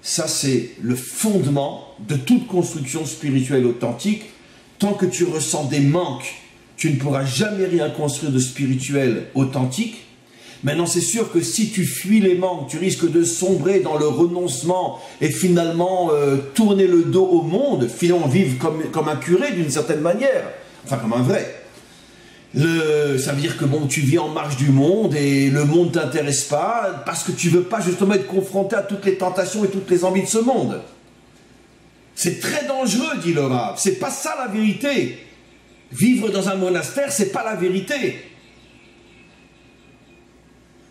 ça c'est le fondement de toute construction spirituelle authentique. Tant que tu ressens des manques, tu ne pourras jamais rien construire de spirituel authentique. Maintenant, c'est sûr que si tu fuis les manques, tu risques de sombrer dans le renoncement et finalement tourner le dos au monde, finalement vivre comme un curé d'une certaine manière, enfin comme un vrai. Ça veut dire que bon, tu vis en marge du monde et le monde ne t'intéresse pas parce que tu ne veux pas justement être confronté à toutes les tentations et toutes les envies de ce monde. C'est très dangereux, dit le Rav. C'est pas ça la vérité. Vivre dans un monastère, c'est pas la vérité.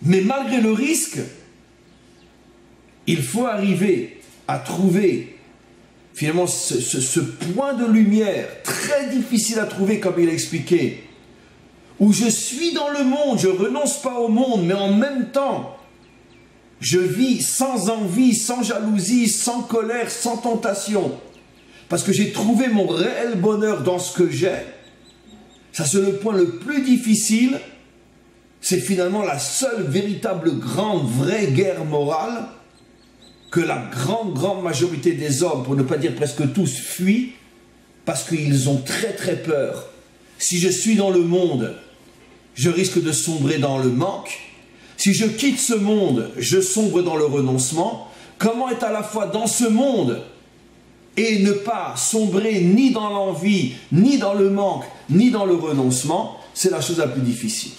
Mais malgré le risque, il faut arriver à trouver finalement ce point de lumière très difficile à trouver, comme il a expliqué, où je suis dans le monde, je renonce pas au monde, mais en même temps, je vis sans envie, sans jalousie, sans colère, sans tentation, parce que j'ai trouvé mon réel bonheur dans ce que j'ai. Ça, c'est le point le plus difficile. C'est finalement la seule véritable grande, vraie guerre morale que la grande majorité des hommes, pour ne pas dire presque tous, fuient parce qu'ils ont très peur. Si je suis dans le monde, je risque de sombrer dans le manque. Si je quitte ce monde, je sombre dans le renoncement. Comment être à la fois dans ce monde et ne pas sombrer ni dans l'envie, ni dans le manque, ni dans le renoncement, c'est la chose la plus difficile.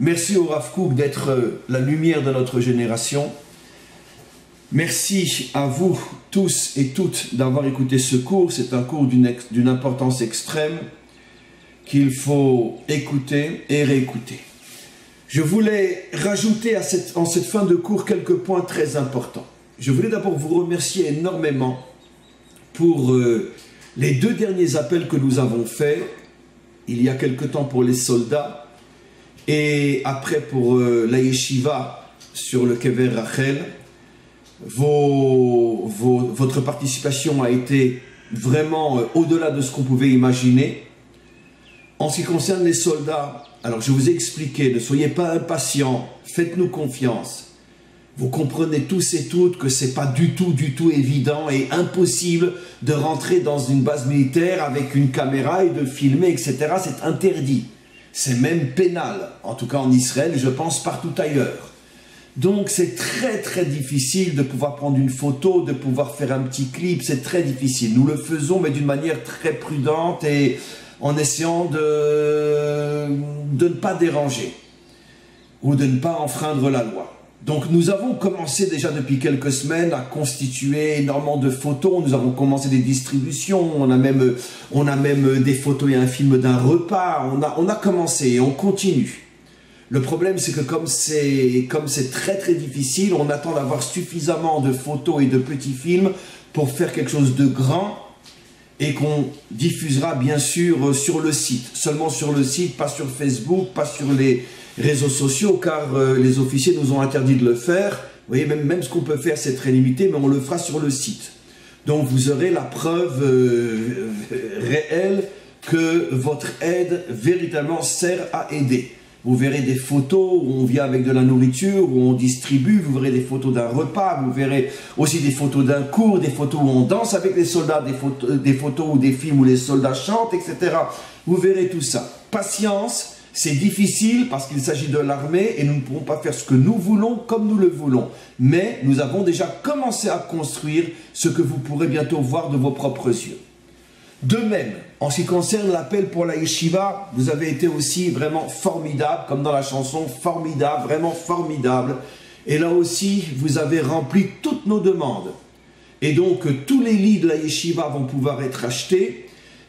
Merci au Rav Kook d'être la lumière de notre génération. Merci à vous tous et toutes d'avoir écouté ce cours. C'est un cours d'une importance extrême qu'il faut écouter et réécouter. Je voulais rajouter en cette fin de cours quelques points très importants. Je voulais d'abord vous remercier énormément pour les 2 derniers appels que nous avons faits il y a quelque temps pour les soldats et après pour la yeshiva sur le Kever Rachel. Votre participation a été vraiment au-delà de ce qu'on pouvait imaginer. En ce qui concerne les soldats, alors je vous ai expliqué, ne soyez pas impatients, faites-nous confiance. Vous comprenez tous et toutes que ce n'est pas du tout évident et impossible de rentrer dans une base militaire avec une caméra et de filmer, etc. C'est interdit. C'est même pénal, en tout cas en Israël, et je pense partout ailleurs. Donc c'est très difficile de pouvoir prendre une photo, de pouvoir faire un petit clip, c'est très difficile. Nous le faisons, mais d'une manière très prudente et en essayant de ne pas déranger ou de ne pas enfreindre la loi. Donc nous avons commencé déjà depuis quelques semaines à constituer énormément de photos, nous avons commencé des distributions, on a même des photos et un film d'un repas, on a commencé et on continue. Le problème c'est que comme c'est très difficile, on attend d'avoir suffisamment de photos et de petits films pour faire quelque chose de grand et qu'on diffusera bien sûr sur le site, seulement sur le site, pas sur Facebook, pas sur les réseaux sociaux, car les officiers nous ont interdit de le faire. Vous voyez, même ce qu'on peut faire, c'est très limité, mais on le fera sur le site. Donc vous aurez la preuve réelle que votre aide véritablement sert à aider. vous verrez des photos où on vient avec de la nourriture, où on distribue, vous verrez des photos d'un repas, vous verrez aussi des photos d'un cours, des photos où on danse avec les soldats, des photos ou des films où les soldats chantent, etc. Vous verrez tout ça. Patience, c'est difficile parce qu'il s'agit de l'armée et nous ne pourrons pas faire ce que nous voulons comme nous le voulons. Mais nous avons déjà commencé à construire ce que vous pourrez bientôt voir de vos propres yeux. De même, en ce qui concerne l'appel pour la yeshiva, vous avez été aussi vraiment formidable, comme dans la chanson, formidable, vraiment formidable. Et là aussi, vous avez rempli toutes nos demandes. Et donc, tous les lits de la yeshiva vont pouvoir être achetés.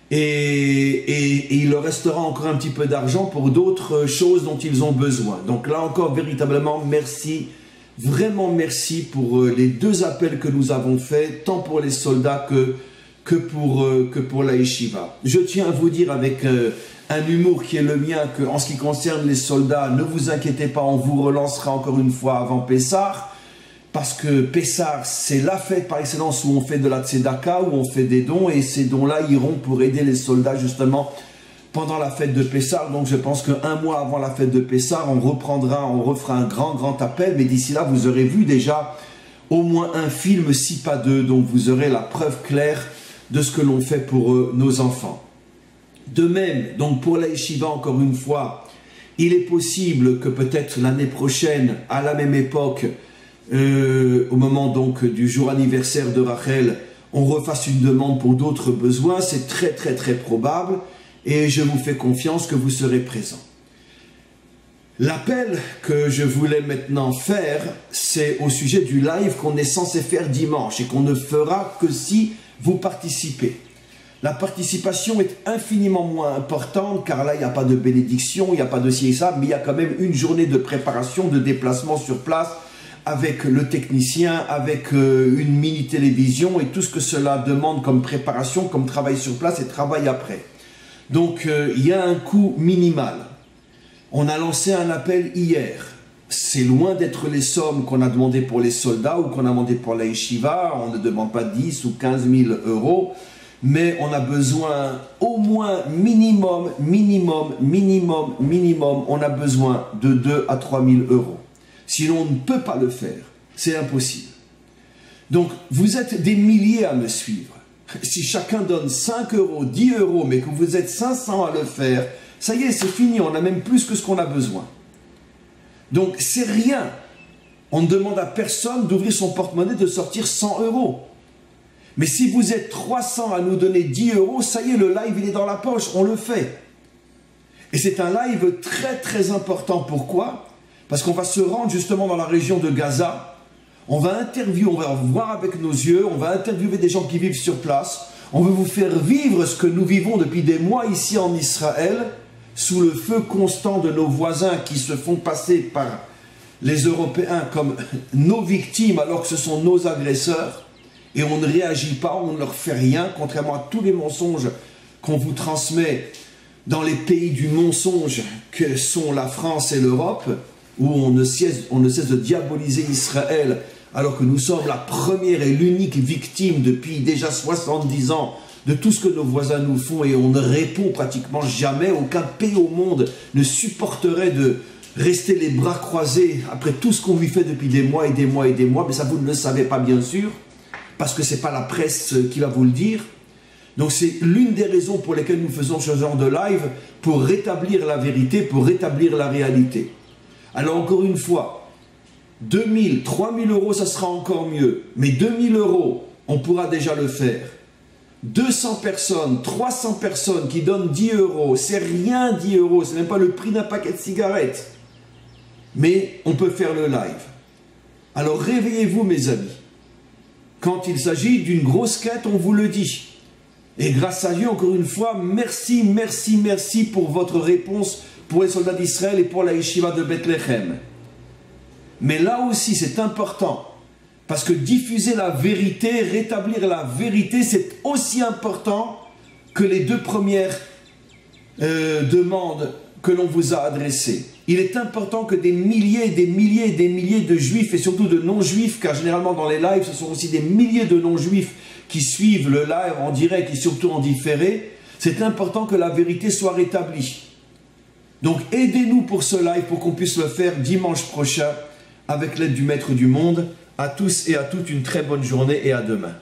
Et il leur restera encore un petit peu d'argent pour d'autres choses dont ils ont besoin. Donc là encore, véritablement, merci. Vraiment merci pour les deux appels que nous avons faits, tant pour les soldats que pour la yeshiva. Je tiens à vous dire avec un humour qui est le mien, qu'en ce qui concerne les soldats, ne vous inquiétez pas, on vous relancera encore une fois avant Pessah, parce que Pessah, c'est la fête par excellence où on fait de la tzedaka, où on fait des dons, et ces dons-là iront pour aider les soldats justement pendant la fête de Pessah. Donc je pense qu'un mois avant la fête de Pessah, on refera un grand appel, mais d'ici là, vous aurez vu déjà au moins un film, si pas deux, donc vous aurez la preuve claire de ce que l'on fait pour nos enfants. De même, donc pour la yeshiva, encore une fois, il est possible que peut-être l'année prochaine, à la même époque, au moment donc du jour anniversaire de Rachel, on refasse une demande pour d'autres besoins. C'est très probable et je vous fais confiance que vous serez présents. L'appel que je voulais maintenant faire, c'est au sujet du live qu'on est censé faire dimanche et qu'on ne fera que si vous participez. La participation est infiniment moins importante car là il n'y a pas de bénédiction, il n'y a pas de ci et ça, mais il y a quand même une journée de préparation, de déplacement sur place avec le technicien, avec une mini-télévision et tout ce que cela demande comme préparation, comme travail sur place et travail après. Donc il y a un coût minimal. On a lancé un appel hier. C'est loin d'être les sommes qu'on a demandé pour les soldats ou qu'on a demandé pour la yeshiva. On ne demande pas 10 ou 15 000 euros, mais on a besoin au moins minimum, on a besoin de 2 à 3 000 euros. Sinon, on ne peut pas le faire. C'est impossible. Donc, vous êtes des milliers à me suivre. Si chacun donne 5 euros, 10 euros, mais que vous êtes 500 à le faire, ça y est, c'est fini. On a même plus que ce qu'on a besoin. Donc, c'est rien. On ne demande à personne d'ouvrir son porte-monnaie, de sortir 100 euros. Mais si vous êtes 300 à nous donner 10 euros, ça y est, le live, il est dans la poche. On le fait. Et c'est un live très important. Pourquoi ? Parce qu'on va se rendre justement dans la région de Gaza. On va voir avec nos yeux, on va interviewer des gens qui vivent sur place. On veut vous faire vivre ce que nous vivons depuis des mois ici en Israël, sous le feu constant de nos voisins qui se font passer par les Européens comme nos victimes alors que ce sont nos agresseurs. Et on ne réagit pas, on ne leur fait rien, contrairement à tous les mensonges qu'on vous transmet dans les pays du mensonge que sont la France et l'Europe, où on ne cesse de diaboliser Israël, alors que nous sommes la première et l'unique victime depuis déjà 70 ans de tout ce que nos voisins nous font, et on ne répond pratiquement jamais. Aucun pays au monde ne supporterait de rester les bras croisés après tout ce qu'on lui fait depuis des mois, mais ça vous ne le savez pas bien sûr, parce que ce n'est pas la presse qui va vous le dire. Donc c'est l'une des raisons pour lesquelles nous faisons ce genre de live, pour rétablir la vérité, pour rétablir la réalité. Alors encore une fois, 2 000, 3 000 euros, ça sera encore mieux. Mais 2 000 euros, on pourra déjà le faire. 200 personnes, 300 personnes qui donnent 10 euros, c'est rien 10 euros, c'est même pas le prix d'un paquet de cigarettes. Mais on peut faire le live. Alors réveillez-vous mes amis. Quand il s'agit d'une grosse quête, on vous le dit. Et grâce à Dieu, encore une fois, merci pour votre réponse pour les soldats d'Israël et pour la yeshiva de Bethléem. Mais là aussi, c'est important, parce que diffuser la vérité, rétablir la vérité, c'est aussi important que les deux premières demandes que l'on vous a adressées. Il est important que des milliers et des milliers et des milliers de juifs, et surtout de non-juifs, car généralement dans les lives, ce sont aussi des milliers de non-juifs qui suivent le live en direct et surtout en différé, c'est important que la vérité soit rétablie. Donc aidez-nous pour ce live, pour qu'on puisse le faire dimanche prochain avec l'aide du Maître du Monde. À tous et à toutes, une très bonne journée et à demain.